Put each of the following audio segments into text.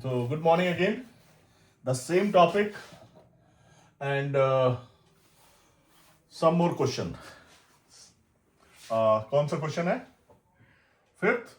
So, good morning again. The same topic and some more question. कौन सा question है? Fifth?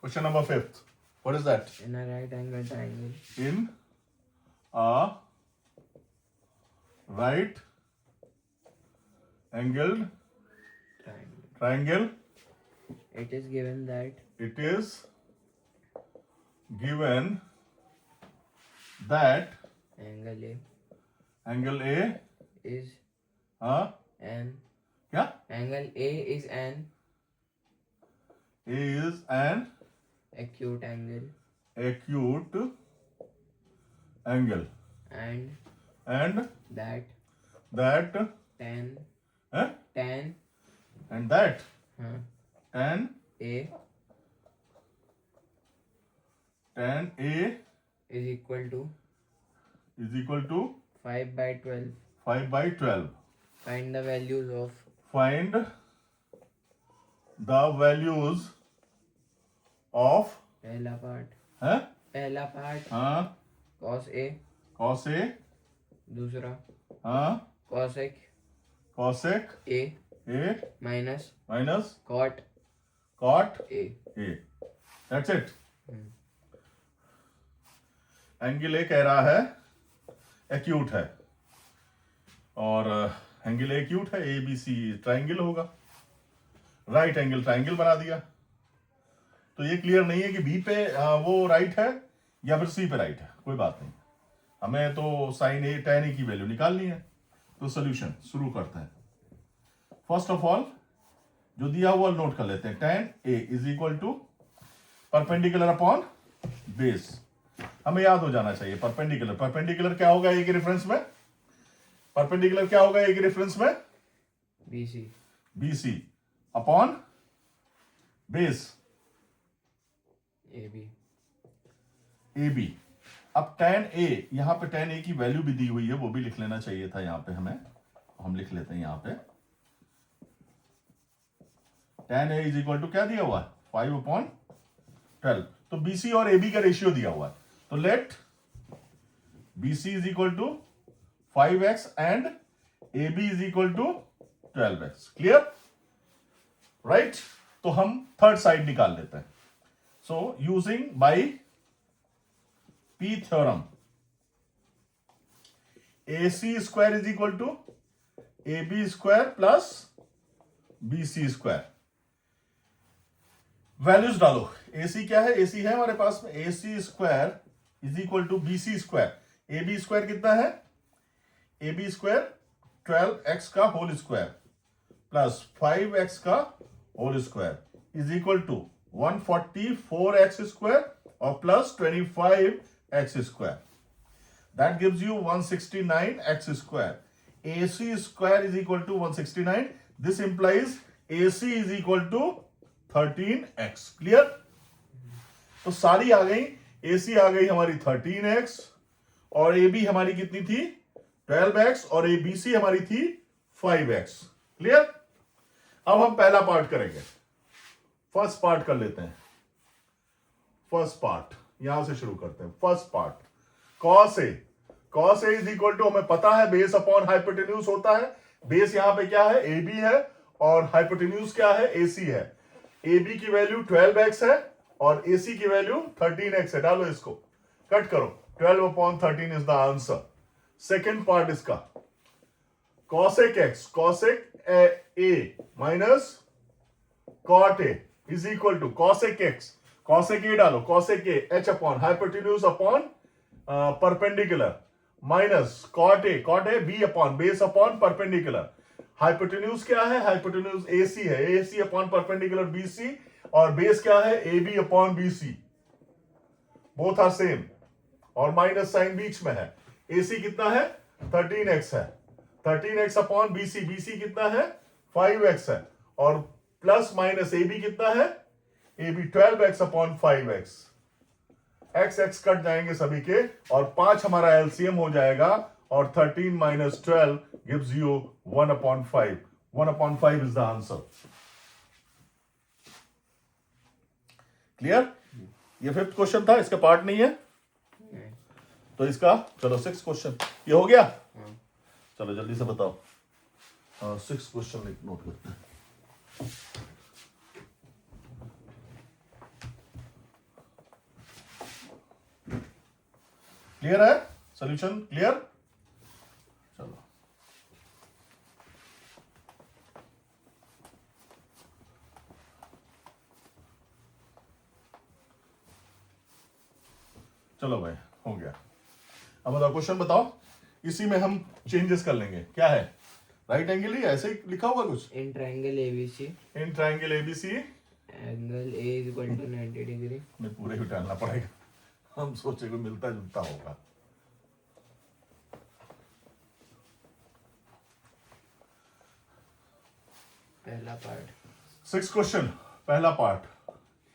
Question number 5th. What is that? In a right angle triangle. In a right angled triangle, It is given that it is given that angle A angle A is an क्या? angle A is an A is an acute angle acute angle and that tan huh? tan and that huh, tan A is equal to 5 by 12. 5 by 12. Find the values of Find the values of पहला part huh? cos A, cos A दूसरा cosec A A minus minus cot A. That's it. Angle A कह रहा है acute है और angle A acute है, A B C triangle होगा, right angle triangle बना दिया। तो ये क्लियर नहीं है कि बी पे वो राइट है या फिर सी पे राइट है, कोई बात नहीं, हमें तो साइन ए tan ए की वैल्यू निकालनी है। तो सोल्यूशन शुरू करते हैं। फर्स्ट ऑफ ऑल जो दिया हुआ नोट कर लेते हैं। tan A is equal to perpendicular upon base, हमें याद हो जाना चाहिए। परपेंडिकुलर क्या होगा ए के रेफरेंस में? परपेंडिकुलर क्या होगा ए के रेफरेंस में? BC upon base AB। अब tan A, यहां पे tan A की वैल्यू भी दी हुई है, वो भी लिख लेना चाहिए था यहां पे हमें, हम लिख लेते हैं यहां पे। tan A is equal to क्या दिया हुआ है? 5/12। तो BC और AB का रेशियो दिया हुआ है, तो let BC is equal to 5x and AB is equal to 12x। Clear? Right? तो हम थर्ड साइड निकाल लेते हैं। So using by P theorem, AC square is equal to AB square plus BC square. Values डालो। AC क्या है? AC है हमारे पास में AC square is equal to BC square. AB square कितना है? AB स्क्वायर 12x का होल स्क्वायर प्लस 5x का whole square is equal to 144x square और plus 25x square. That gives you 169x square. AC square is equal to 169। This implies AC is equal to 13x। Clear? तो सारी आ गई। AC आ गई हमारी 13x और AB हमारी कितनी थी? 12x और ABC हमारी थी 5x। क्लियर? अब हम पहला पार्ट करेंगे। फर्स्ट पार्ट कर लेते हैं। फर्स्ट पार्ट यहां से शुरू करते हैं। First part cos A is equal to, हमें पता है बेस अपॉन हाइपोटेन्यूज होता है। बेस यहां पे क्या है? AB है और हाइपोटेन्यूज क्या है? AC है। AB की वैल्यू 12x है और AC की वैल्यू 13x है। डालो इसको, कट करो। 12/13 is the answer. Second part इसका cosec A minus cot A is equal to cosec A डालो, cosec A h upon hypotenuse upon perpendicular minus cot A B upon base upon perpendicular. Hypotenuse क्या है? Hypotenuse AC है, AC upon perpendicular BC और base क्या है? AB upon BC। Both are same और minus sign बीच में है। AC कितना है? 13x है। 13x अपॉन BC कितना है? 5x है और प्लस माइनस AB कितना है? AB 12x upon 5x। x cut जाएंगे सभी के और 5 हमारा LCM हो जाएगा और 13 minus 12 gives you 1/5. 1/5 is the answer. Clear? ये 5th क्वेश्चन था, इसका पार्ट नहीं है, नहीं। तो इसका चलो 6th क्वेश्चन ये हो गया। हाँ। चलो जल्दी से बताओ। 6th क्वेश्चन नोट करते हैं। क्लियर है? Solution clear? चलो चलो भाई हो गया। अब बताओ क्वेश्चन बताओ, इसी में हम चेंजेस कर लेंगे। क्या है? राइट एंगल ही ऐसे ही लिखा होगा कुछ। In triangle ABC in triangle ABC angle A is equal to 90 degree. में पूरे ही डालना पड़ेगा, हम सोचे कोई मिलता जुलता होगा। पहला पार्ट। 6th क्वेश्चन पहला पार्ट,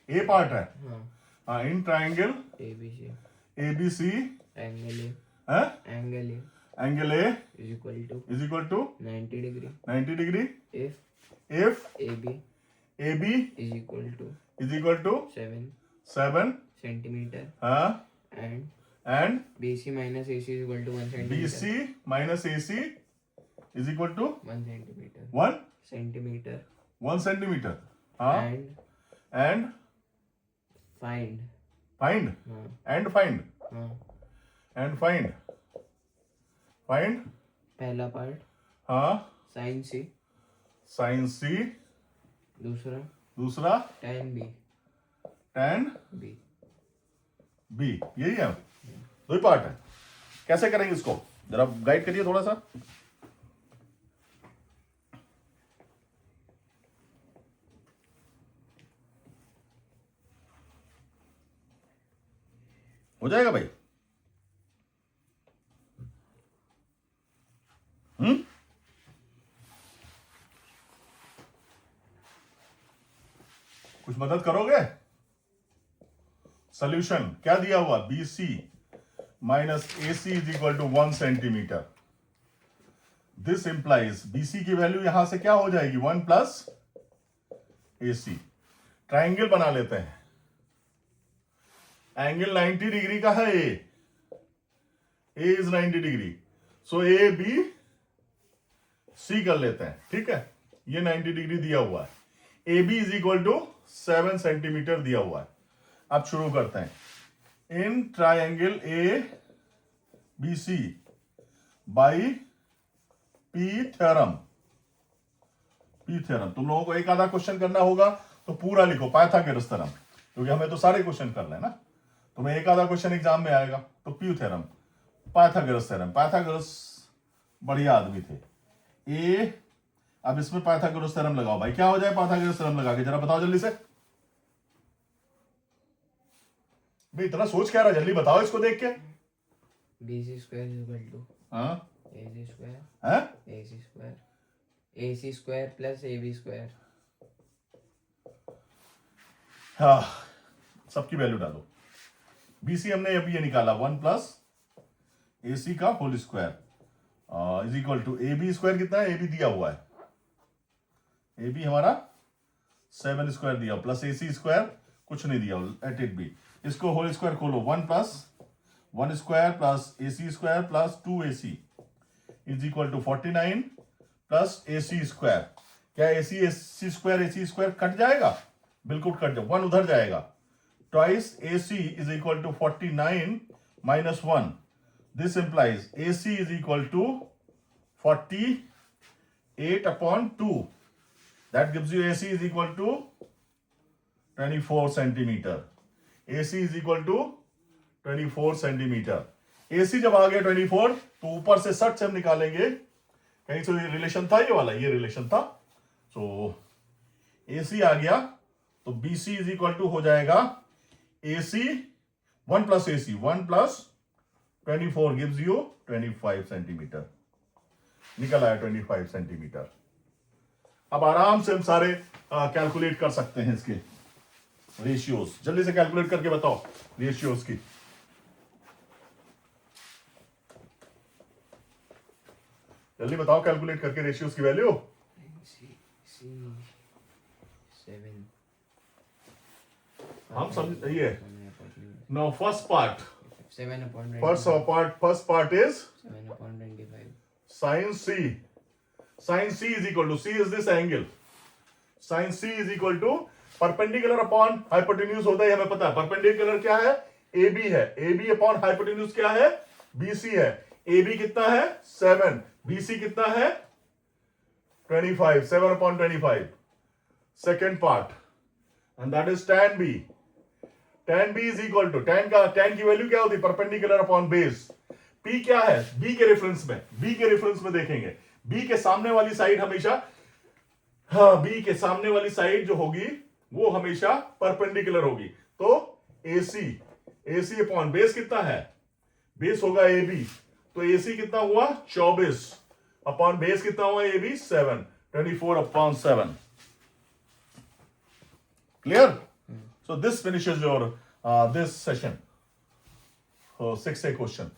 ए पार्ट है। हाँ। हाँ, in triangle ABC ABC angle A है angle A angle A is equal to to 90 degree 90 degree if if AB AB is equal to is equal to 7 7 centimeter हाँ and and BC minus AC is equal to 1 centimeter. BC minus AC is equal to 1 centimeter. 1 Centimeter. 1 centimetre. हाँ And and find. Find हाँ and find हाँ and find find पहला पार्ट हाँ sin C. Sine C, दूसरा दूसरा tan B. tan B. B, यही है, दो ही पार्ट है। कैसे करेंगे इसको जरा गाइड करिए थोड़ा सा। हो जाएगा भाई? कुछ मदद करोगे? सोल्यूशन क्या दिया हुआ? BC minus AC is equal to 1 centimetre. This implies BC की वैल्यू यहां से क्या हो जाएगी? 1 प्लस AC। ट्राइंगल बना लेते हैं। एंगल 90 डिग्री का है A is 90 degree, so AB C कर लेते हैं। ठीक है, ये 90 डिग्री दिया हुआ है। AB is equal to 7 centimetre दिया हुआ है। अब शुरू करते हैं। In triangle ABC by P theorem. P theorem तुम लोगों को एक आधा क्वेश्चन करना होगा तो पूरा लिखो पाइथागोरस थ्योरम, क्योंकि हमें तो सारे क्वेश्चन करना है ना। तुम्हें एक आधा क्वेश्चन एग्जाम में आएगा तो P theorem, Pythagoras theorem. Pythagoras बढ़िया आदमी थे। अब इसमें पाइथागोरस थ्योरम लगाओ भाई। क्या हो जाए पाइथागोरस थ्योरम लगा के? जरा बताओ जल्दी से भाई, इतना सोच क्या रहा, जल्दी बताओ इसको देख के। BC square is equal to हाँ AC square. हैं? AC square. AC square plus AB square. हाँ, सबकी वैल्यू डालो। BC हमने अभी ये निकाला 1 प्लस AC का whole square is equal to AB square कितना है? AB दिया हुआ है, AB हमारा 7 स्क्वायर दिया प्लस AC स्क्वायर कुछ नहीं दिया, लेट इट बी। इसको होल स्क्वायर खोलो, 1 plus 1 square plus AC square plus 2AC is equal to 49 plus AC square. क्या AC स्क्वायर कट जाएगा? बिल्कुल कट जाए, 1 उधर जाएगा। Twice AC is equal to 49 minus 1। This implies AC is equal to 48 upon 2। That gives you AC is equal to 24 centimetre. AC is equal to 24 centimetre. AC जब आ गया 24 तो ऊपर से 60 से हम निकालेंगे, कहीं से रिलेशन था ये वाला, ये रिलेशन था। सो AC आ गया तो BC इज इक्वल टू हो जाएगा AC 1 plus AC 1 plus 24 gives you 25 centimetre. निकल आया 25 सेंटीमीटर। अब आराम से हम सारे कैलकुलेट कर सकते हैं इसके रेशियोज। जल्दी से कैलकुलेट करके बताओ रेशियोज की। जल्दी बताओ कैलकुलेट करके रेशियोज की वैल्यू। C 7. हम समझ, ये Now first part. 7 upon 25. First part is 7 upon 25. sin C. Sin C is equal to, C is this angle. Sin C is equal to perpendicular upon hypotenuse होता है हमें पता है. Perpendicular क्या है? AB है. AB upon hypotenuse क्या है? BC है. AB कितना है? 7. BC कितना है? 25. 7 upon 25. Second part. And that is tan B. Tan B is equal to, tan की वैल्यू क्या होती है? Perpendicular upon base. P क्या है? B के रेफरेंस में देखेंगे. B के सामने वाली साइड हमेशा, हाँ, B के सामने वाली साइड जो होगी वो हमेशा परपेंडिकुलर होगी. तो AC अपॉन बेस कितना है? बेस होगा AB. तो AC कितना हुआ? 24 अपॉन बेस कितना हुआ? AB 7. 24 upon 7. Clear? So this finishes your this session. 6A question.